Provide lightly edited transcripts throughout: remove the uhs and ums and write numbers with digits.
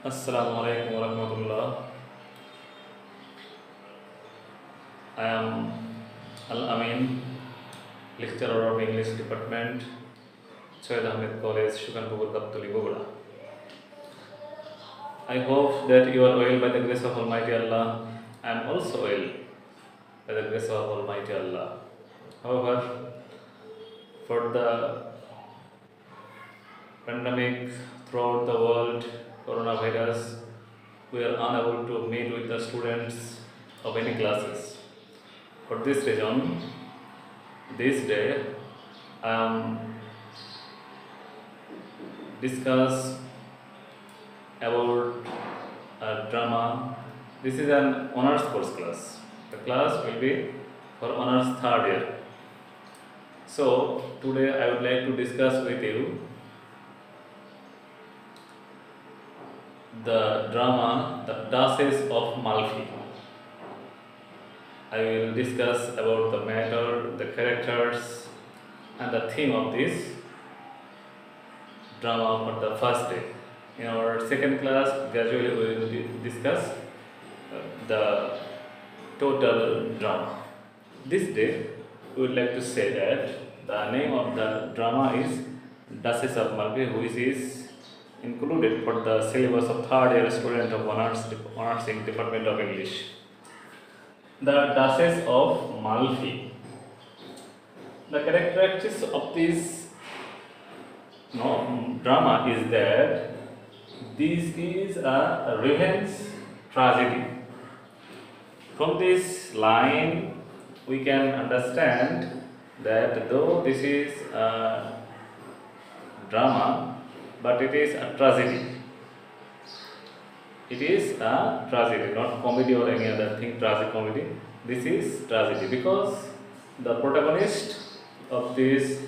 Assalamu alaikum warahmatullah. I am Al Amin, lecturer of English Department, Syed Ahmed College, Shukanpur, Kaptuli, Bogota. I hope that you are well by the grace of Almighty Allah. I am also well by the grace of Almighty Allah. However, for the pandemic throughout the world, coronavirus, we are unable to meet with the students of any classes. For this reason, this day I am discuss about a drama. This is an honors course class. The class will be for honors third year. So today I would like to discuss with you the drama The Duchess of Malfi. I will discuss about the matter, the characters, and the theme of this drama for the first day. In our second class, gradually we will discuss the total drama. This day, we would like to say that the name of the drama is Duchess of Malfi, which is included for the syllabus of third year student of honors in Department of English. The Duchess of Malfi. The characteristics of this drama is that this is a revenge tragedy. From this line, we can understand that though this is a drama, but it is a tragedy. It is a tragedy, not comedy or any other thing, tragic comedy. This is tragedy because the protagonist of this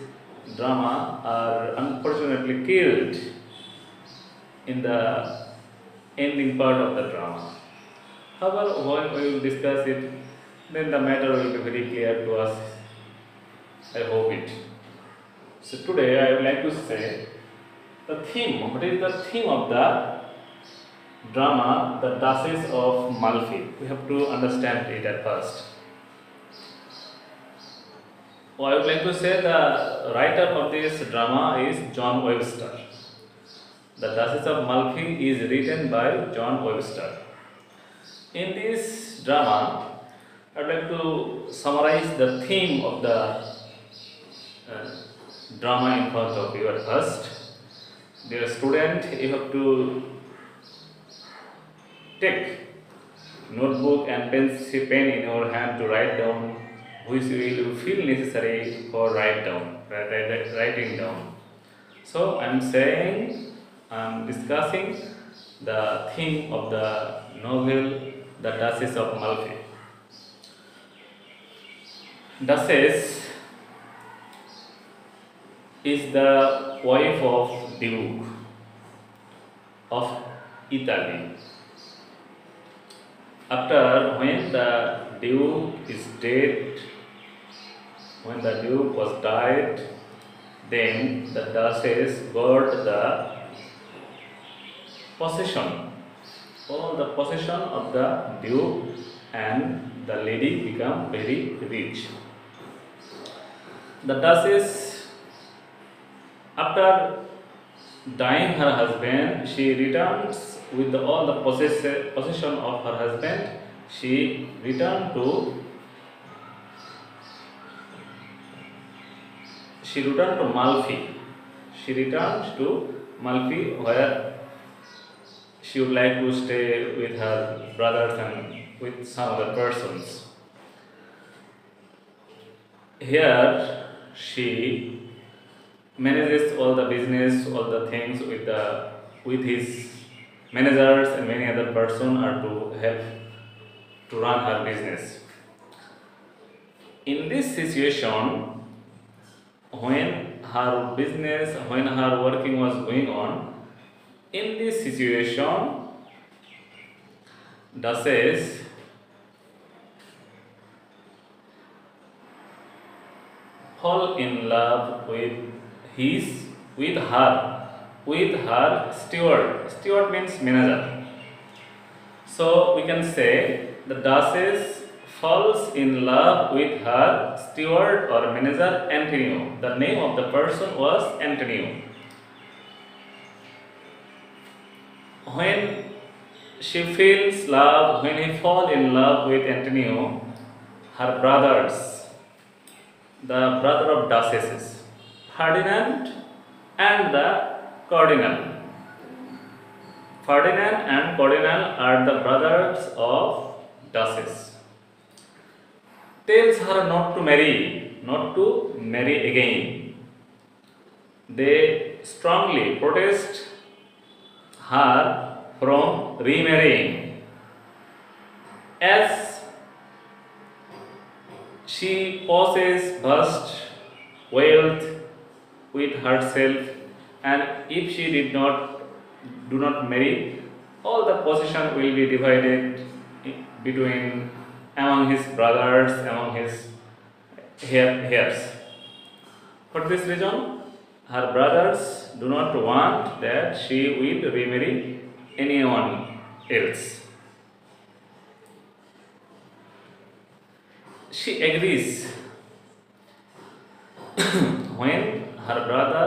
drama are unfortunately killed in the ending part of the drama. However, when we will discuss it, then the matter will be very clear to us. I hope it. So today I would like to say the theme. What is the theme of the drama, The Duchess of Malfi? We have to understand it at first. I would like to say the writer of this drama is John Webster. The Duchess of Malfi is written by John Webster. In this drama, I would like to summarize the theme of the drama in front of you at first. Dear student, you have to take notebook and pen in your hand to write down which will feel necessary for writing down. So I'm discussing the theme of the novel The Duchess of Malfi. Duchess is the wife of Duke of Italy. After when the Duke is dead, when the Duke was died, then the Duchess got the possession, all the possession of the Duke, and the lady became very rich. The Duchess, after dying her husband, she returns with all the possession of her husband. She returned to Malfi. She returned to Malfi, where she would like to stay with her brothers and with some other persons. Here she manages all the business, all the things with his managers and many other persons are to help to run her business. In this situation, when her working was going on, in this situation, Duchess fall in love with her with her steward. Steward means manager. So we can say the Duchess falls in love with her steward or manager Antonio. The name of the person was Antonio. When she feels love, when he fall in love with Antonio, her brothers, the brother of Duchesses, Ferdinand and the Cardinal. Ferdinand and Cardinal are the brothers of Duchess. Tells her not to marry again. They strongly protest her from remarrying, as she possesses vast wealth with herself, and if she do not marry, all the possession will be divided between among his brothers, among his heirs. For this reason, her brothers do not want that she will remarry anyone else. She agrees when her brother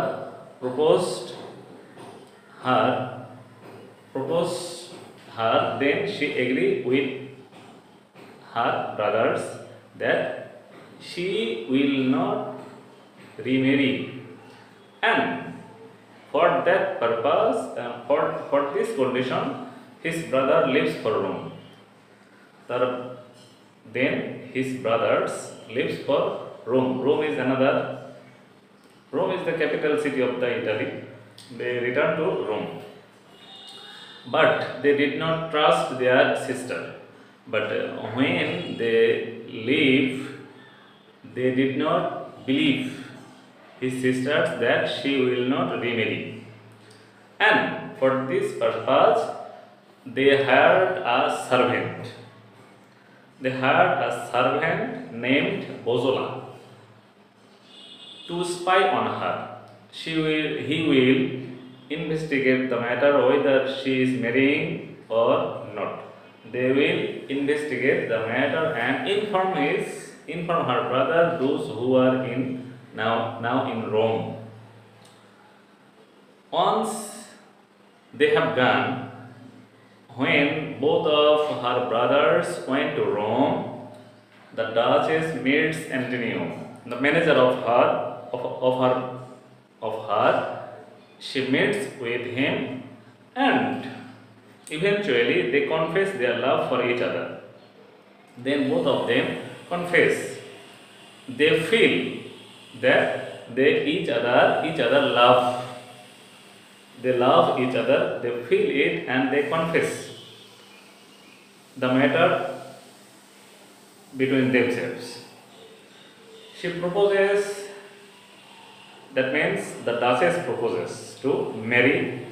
proposed her, then she agreed with her brothers that she will not remarry, and for that purpose, for this condition, his brother leaves for Rome. Then his brothers leaves for Rome. Rome is the capital city of the Italy. They return to Rome, but they did not trust their sister. But when they leave, they did not believe his sisters that she will not remarry, and for this purpose, they hired a servant. They hired a servant named Bozola to spy on her. He will investigate the matter whether she is marrying or not. They will investigate the matter and inform her brother, those who are now in Rome. Once they have gone, when both of her brothers went to Rome, the Duchess meets Antonio, the manager of her. She meets with him, and eventually they confess their love for each other. Then both of them confess. They feel that they each other love. They love each other, they feel it, and they confess the matter between themselves. She proposes, that means the Duchess proposes to marry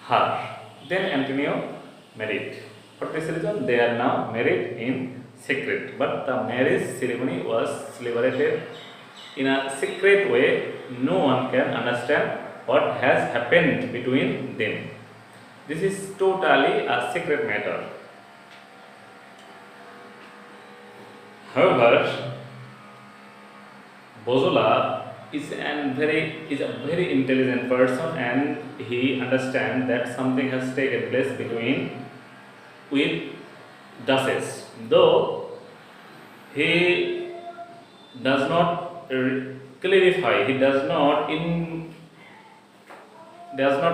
her. Then Antonio married. For this reason, they are now married in secret. But the marriage ceremony was celebrated in a secret way. No one can understand what has happened between them. This is totally a secret matter. However, Bozola is a very intelligent person, and he understands that something has taken place with Duchess. Though he does not clarify, he does not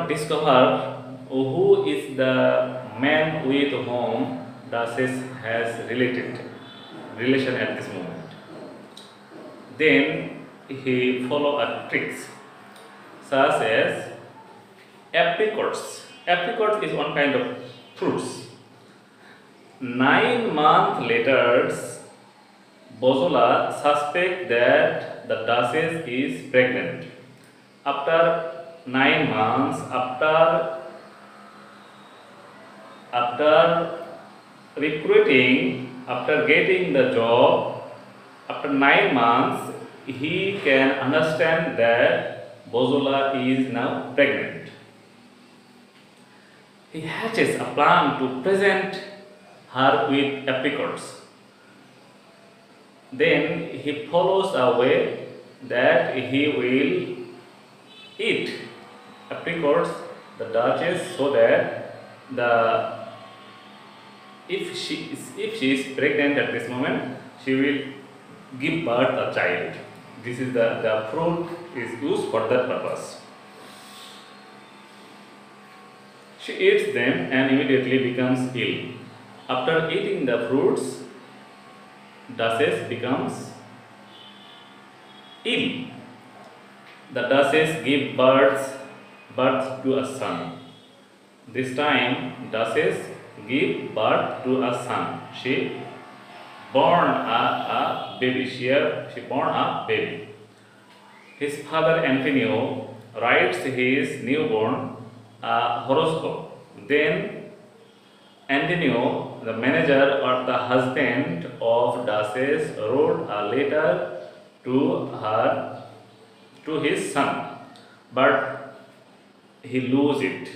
discover who is the man with whom Duchess has relation at this moment. Then he follow a tricks such as apricots. Apricots is one kind of fruits. 9 months later, Bozola suspects that the Duchess is pregnant. After 9 months, after recruiting, after getting the job, after 9 months, he can understand that Bozola is now pregnant. he hatches a plan to present her with apricots. Then he follows a way that he will eat apricots, the Duchess, so that the if she is pregnant at this moment, she will give birth a child. This is the fruit is used for that purpose. She eats them and immediately becomes ill. After eating the fruits, Duchess becomes ill. The Duchess gives birth to a son. This time, Duchess gives birth to a son. She born a baby. She born a baby. His father Antonio writes his newborn a horoscope. Then Antonio, the manager or the husband of Duchess, wrote a letter to his son, but he lose it.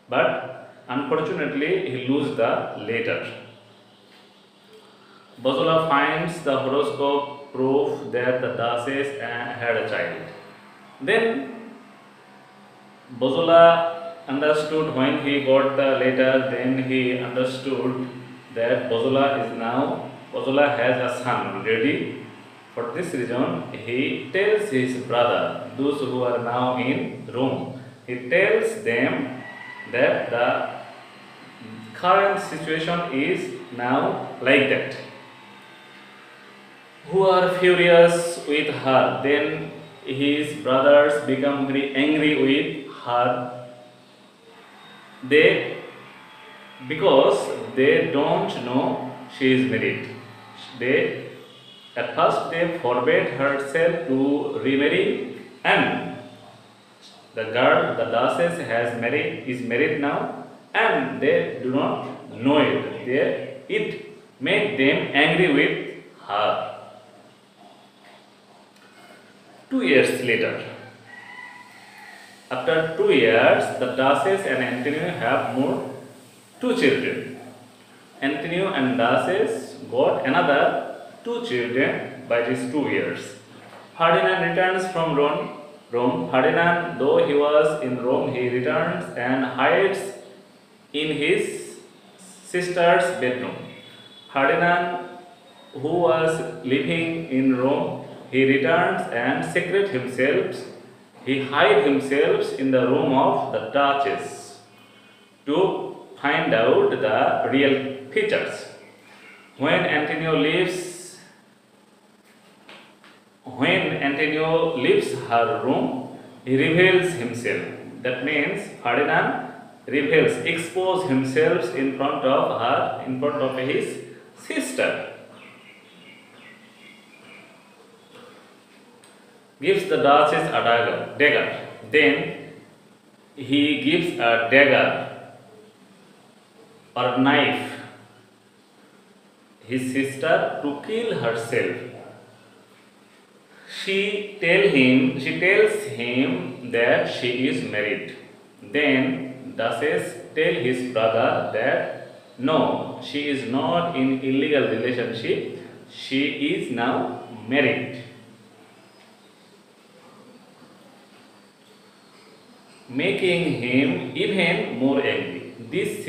But unfortunately, he lose the letter. Bozola finds the horoscope proof that the Duchess had a child. Then Bozola understood when he got the letter, then he understood that Bozola has a son already. For this reason, he tells his brother, those who are now in Rome, he tells them that the current situation is now like that. Who are furious with her. Then his brothers become very angry with her. Because they don't know she is married. At first they forbade herself to remarry, and the girl, the Duchess, is married now, and they do not know it. It made them angry with her. 2 years later, after 2 years, the Duchess and Antonio have more 2 children. Antonio and Duchess got another 2 children by these 2 years. Ferdinand returns from Rome. Ferdinand, though he was in Rome, he returns and hides in his sister's bedroom. Ferdinand, who was living in Rome, he returns and secret himself. He hides himself in the room of the Duchess to find out the real features. When Antonio leaves her room, he reveals himself. That means Ferdinand exposes himself in front of his sister. Gives the Duchess a dagger. Then he gives a dagger or knife his sister to kill herself. She tells him that she is married. Then Duchess tells his brother that no, she is not in illegal relationship. She is now married. Making him even more angry. This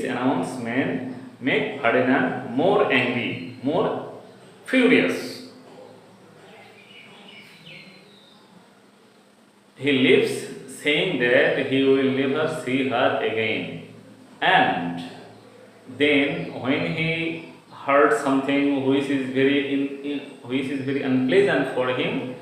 announcement make Ferdinand more angry, more furious. He leaves, saying that he will never see her again. And then, when he heard something which is very unpleasant for him,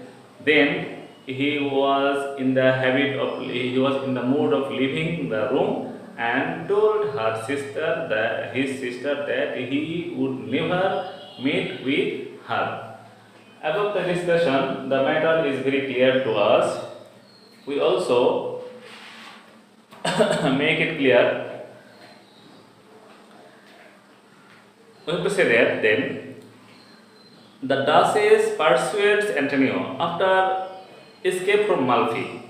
then he was in the mood of leaving the room and told his sister that he would never meet with her. Above the discussion, the matter is very clear to us. We also make it clear. We have to say that then the Duchess persuades Antonio after escape from Malfi.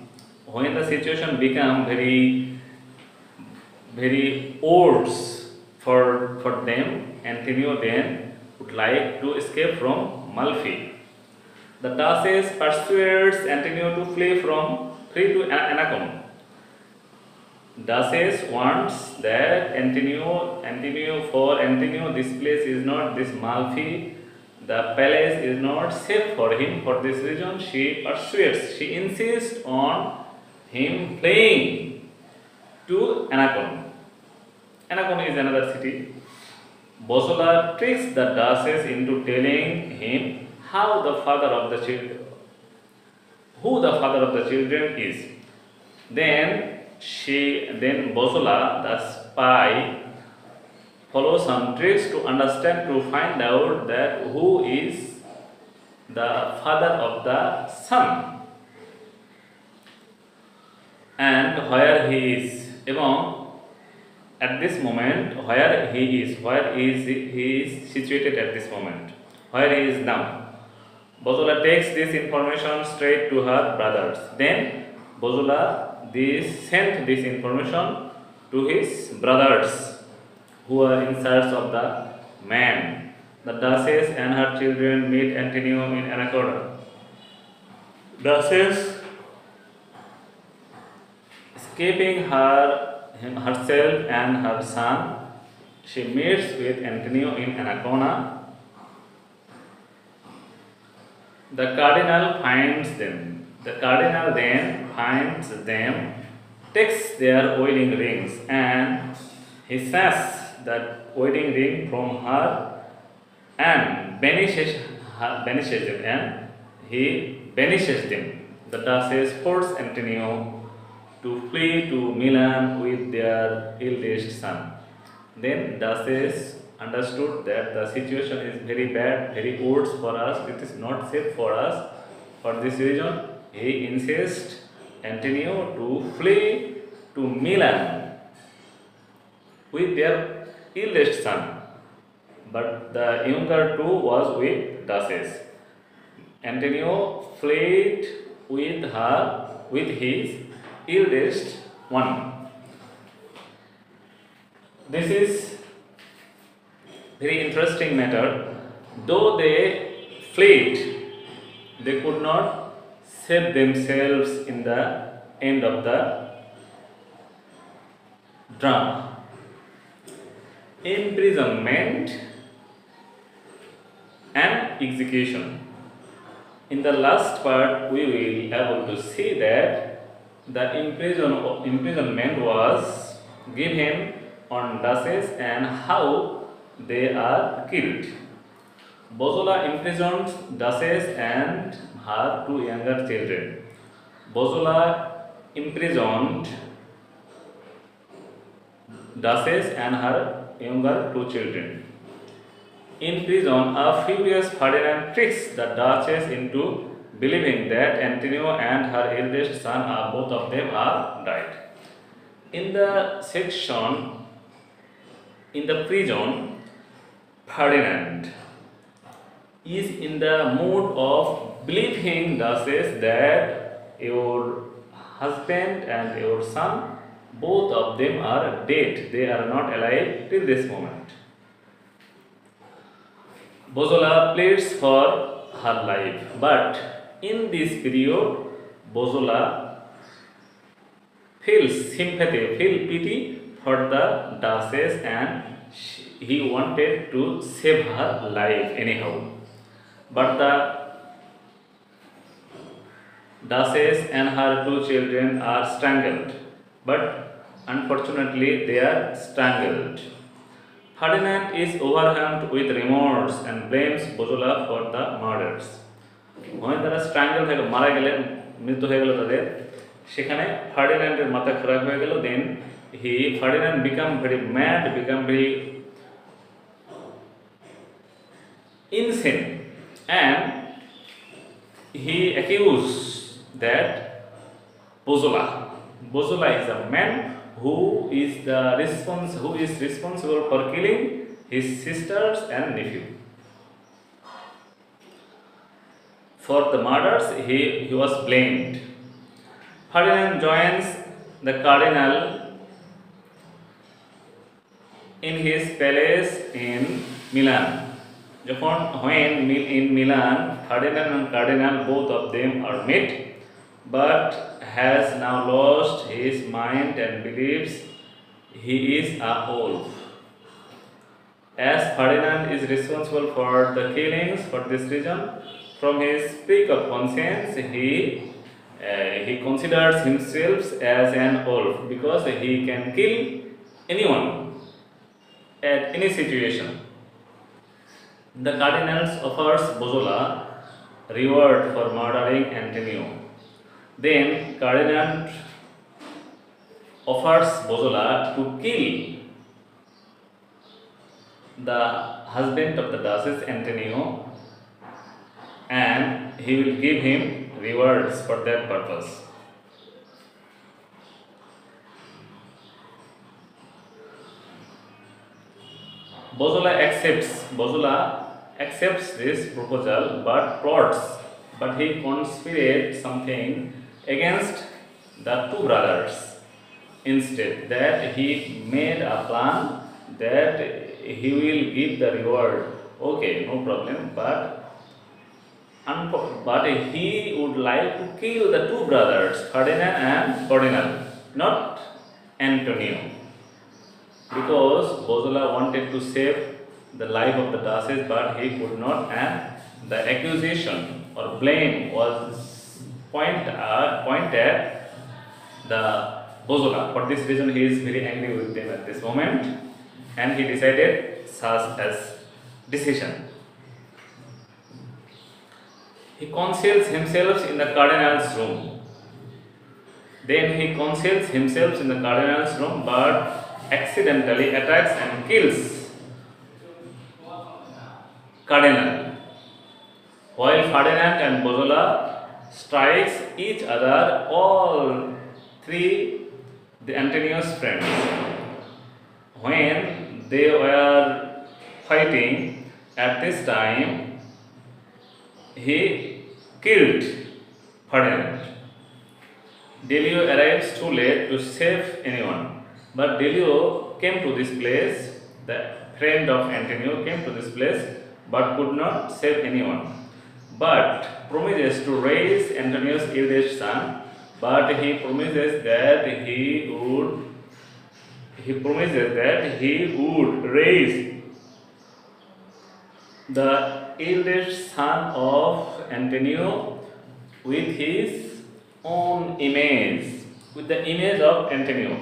When the situation became very very odds for them, Antonio then would like to escape from Malfi. The Daces persuades Antonio to flee to Anacom. Daces wants that for Antonio, this place is not this Malfi. The palace is not safe for him. For this reason, she insists on him fleeing to Anacon. Anacon is another city. Bosola tricks the Daces into telling him who the father of the children is. Then Bosola, the spy, follows some tricks to find out that who is the father of the son and where he is. At this moment, where he is situated at this moment, where he is now. Bosola takes this information straight to her brothers. Then Bosola sent this information to his brothers who are in search of the man. The Daces and her children meet Antonio in Anacorda. Daces, escaping herself and her son, she meets with Antonio in Anacona. The cardinal finds them. The cardinal then finds them, takes their wedding rings, and he snatches that wedding ring from her and banishes them, and he banishes them. The Daces force Antonio to flee to Milan with their eldest son. Then Daces understood that the situation is very bad, very odds for us, it is not safe for us. For this reason, he insists Antonio to flee to Milan with their eldest son. But the younger two was with Daces. Antonio fled with his eldest one. This is very interesting matter. Though they fled, they could not save themselves in the end of the drama. Imprisonment and execution. In the last part, we will be able to see that the imprisonment was given on Daces and how they are killed. Bosola imprisoned Daces and her two younger children. Bosola imprisoned Daces and her younger two children. In prison, a furious Ferdinand tricks the Duchess into believing that Antonio and her eldest son both of them are died. In the prison, Ferdinand is in the mood of believing Duchess that your husband and your son, both of them are dead. They are not alive till this moment. Bosola pleads for her life, but in this period, Bosola feels pity for the Duchess, and he wanted to save her life anyhow. But the Duchess and her two children are strangled, but unfortunately they are strangled. Ferdinand is overwhelmed with remorse and blames Bosola for the murders. When they are strangled, মৃত্যু হয়ে গেল তাদের, সেখানে ফার্ডিন্যান্ডের মাথা খারাপ হয়ে গেল. Then Ferdinand become very mad, become very insane, and he accused that Bosola is a man who is responsible for killing his sisters and nephew. For the murders, he was blamed. Ferdinand joins the cardinal in his palace in Milan. When in Milan, Ferdinand and Cardinal, both of them are met, but has now lost his mind and believes he is a wolf. As Ferdinand is responsible for the killings for this reason, from his peak of conscience, he considers himself as an wolf because he can kill anyone at any situation. The cardinals offers Bozola reward for murdering Antonio. Then Cardinal offers Bozola to kill the husband of the Duchess Antonio, and he will give him rewards for that purpose. Bozola accepts this proposal but he conspirates something against the two brothers. Instead, that he made a plan that he will give the reward. Okay, no problem, but he would like to kill the two brothers, Ferdinand and Cardinal, not Antonio, because Bozola wanted to save the life of the Duchess, but he could not, and the accusation or blame was pointed the Bozola. For this reason, he is very angry with them at this moment, and he decided such as decision. He conceals himself in the cardinal's room. Then he conceals himself in the cardinal's room, but accidentally attacks and kills Cardinal. While Ferdinand and Bozola strikes each other, all three the Antonio's friends. When they were fighting at this time, he killed Ferdinand. Delio arrives too late to save anyone, but Delio came to this place, the friend of Antonio came to this place but could not save anyone, but promises to raise Antonio's eldest son, but he promises that he would raise the eldest son of Antonio with his own image, with the image of Antonio.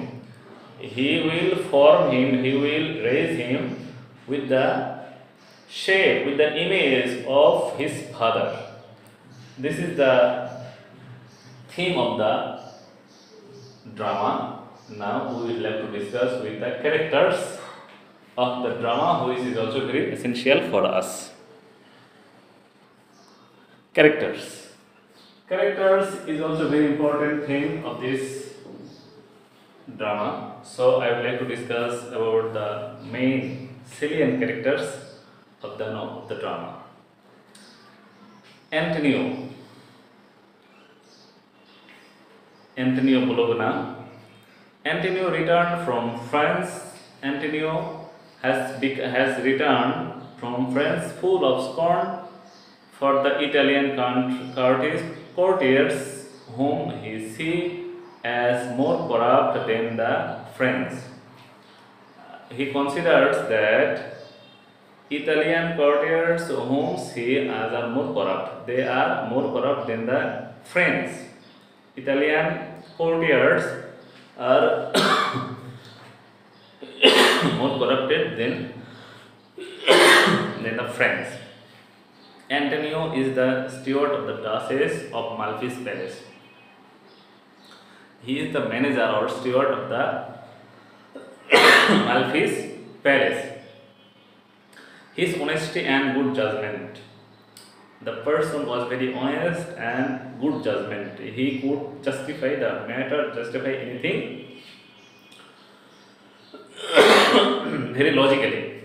He will form him, he will raise him with the shape, with the image of his father. This is the theme of the drama. Now we will have to discuss with the characters of the drama, which is also very essential for us. Characters is also very important thing of this drama. So I would like to discuss about the main salient characters of the drama. Antonio Bologna. Antonio returned from France. Antonio has returned from France full of scorn for the Italian courtiers whom he sees as more corrupt than the French. He considers that Italian courtiers whom see as are more corrupt. They are more corrupt than the French. Italian courtiers are more corrupted than the French. Antonio is the steward of the Duchess of Malfi's palace. He is the manager or steward of the Malfi's palace. His honesty and good judgment. The person was very honest and good judgment. He could justify the matter, justify anything very logically.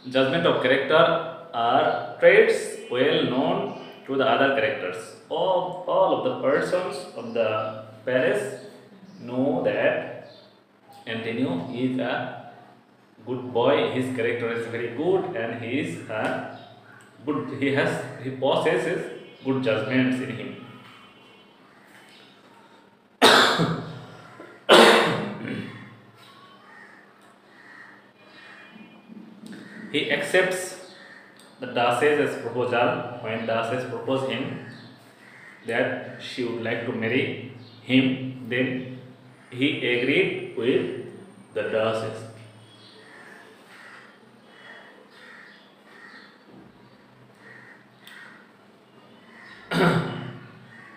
Judgment of character are traits well known to the other characters. All of the persons of the palace know that Antonio is a good boy. His character is very good, and he is good. He possesses good judgments in him. He accepts the Dase's proposal when Dases proposed him that she would like to marry him. Then he agreed with the Dases.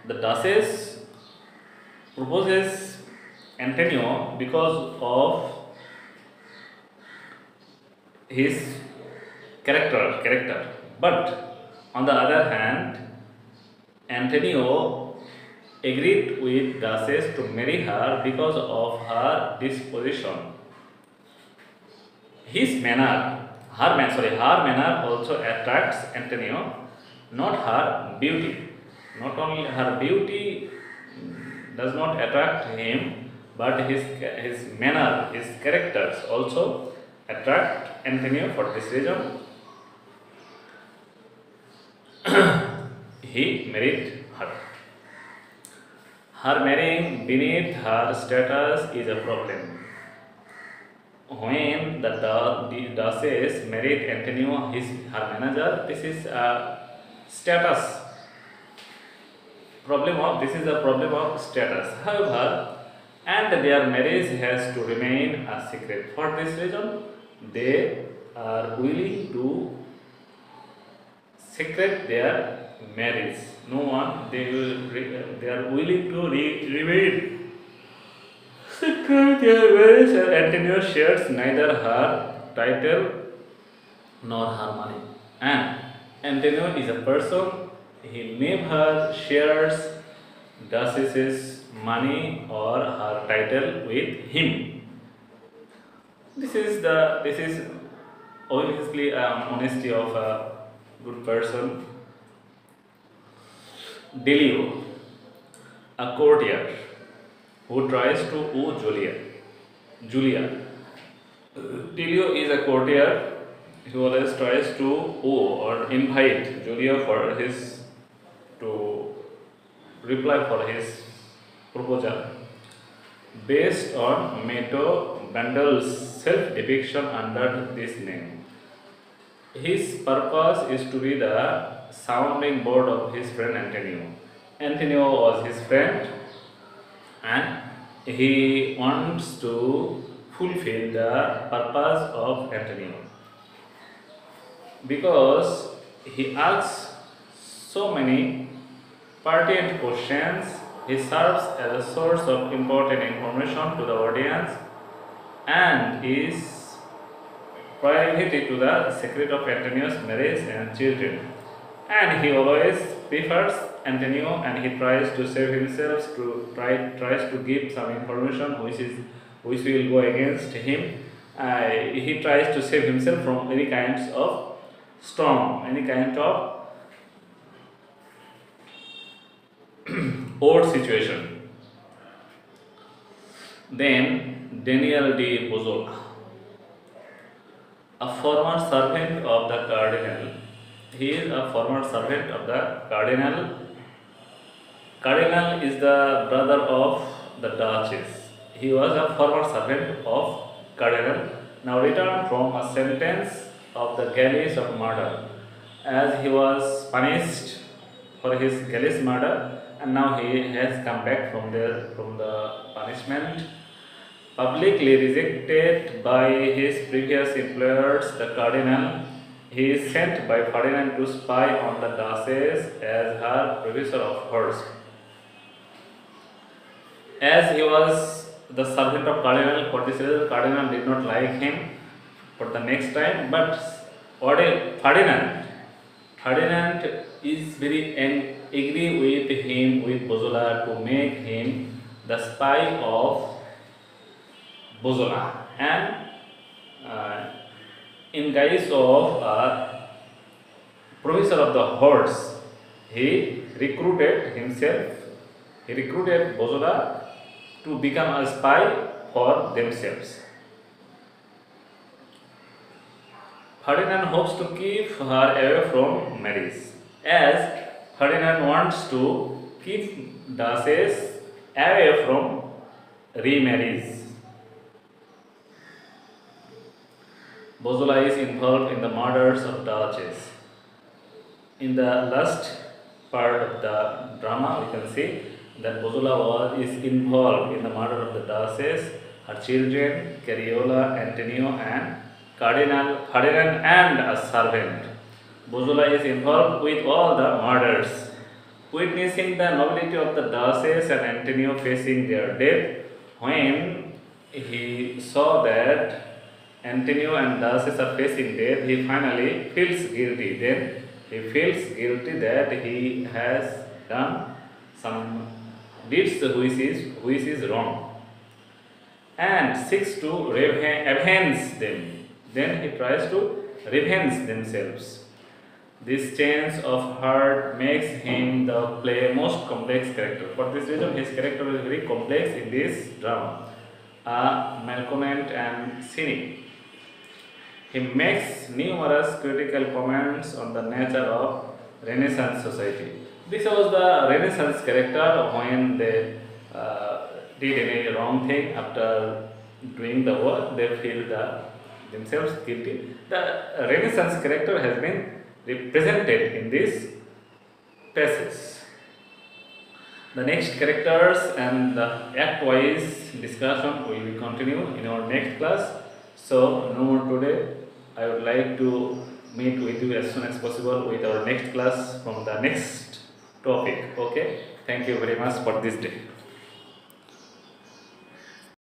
The Dases proposes Antonio because of his character. But on the other hand, Antonio agreed with Daces to marry her because of her disposition. Her manner also attracts Antonio, not her beauty. Not only her beauty does not attract him, but his manner, his characters also attract Antonio. For this reason, he married her. Her marrying beneath her status is a problem. When the Daces married Antonio, her manager, this is a status problem of this is a problem of status. However, and their marriage has to remain a secret. For this reason, they are willing to secret their marriage. No one they are willing to remain secret their marriage. Antonio shares neither her title nor her money. And Antonio is a person, he never shares Daces' money or her title with him. This is obviously honesty of a good person. Delio, a courtier who tries to woo Julia. Delio is a courtier who always tries to woo or invite Julia for his to reply for his proposal. Based on Mato Bandel's self-depiction under this name. His purpose is to be the sounding board of his friend Antonio. Antonio was his friend and he wants to fulfill the purpose of Antonio because he asks so many pertinent questions. He serves as a source of important information to the audience and is privy to the secret of Antonio's marriage and children. And he always prefers Antonio and he tries to save himself tries to give some information which will go against him. He tries to save himself from any kinds of storm, any kind of odd situation. Then Daniel de Bozola, a former servant of the cardinal. He is a former servant of the cardinal. Cardinal is the brother of the Duchess. He was a former servant of cardinal, now returned from a sentence of the galleys of murder, as he was punished for his galleys murder, and now he has come back from the punishment. Publicly rejected by his previous employers, the cardinal, he is sent by Ferdinand to spy on the Duchess as her professor of hers. As he was the servant of cardinal, for this reason, cardinal did not like him for the next time. But Ferdinand is very angry with him, with Bozola, to make him the spy of Bozola, and in guise of a professor of the horse, he recruited Bozola to become a spy for themselves. Ferdinand hopes to keep her away from marriage, as Ferdinand wants to keep Duchess away from remarriage. Bosola is involved in the murders of Duchess. In the last part of the drama, we can see that Bosola is involved in the murder of the Duchess, her children, Cariola, Antonio, and Cardinal Ferdinand, and a servant. Bosola is involved with all the murders. Witnessing the nobility of the Duchess and Antonio facing their death, when he saw that Antonio and Duchess are facing death, he finally feels guilty. Then he feels guilty that he has done some deeds which is wrong, and seeks to avenge them. Then he tries to revenge themselves. This change of heart makes him the play most complex character. For this reason, his character is very complex in this drama. A malcontent and cynic, he makes numerous critical comments on the nature of Renaissance society. This was the Renaissance character when they did any wrong thing after doing the work, they feel themselves guilty. The Renaissance character has been represented in this passage. The next characters and the act-wise discussion will be continued in our next class. So, no more today. I would like to meet with you as soon as possible with our next class from the next topic. Okay. Thank you very much for this day.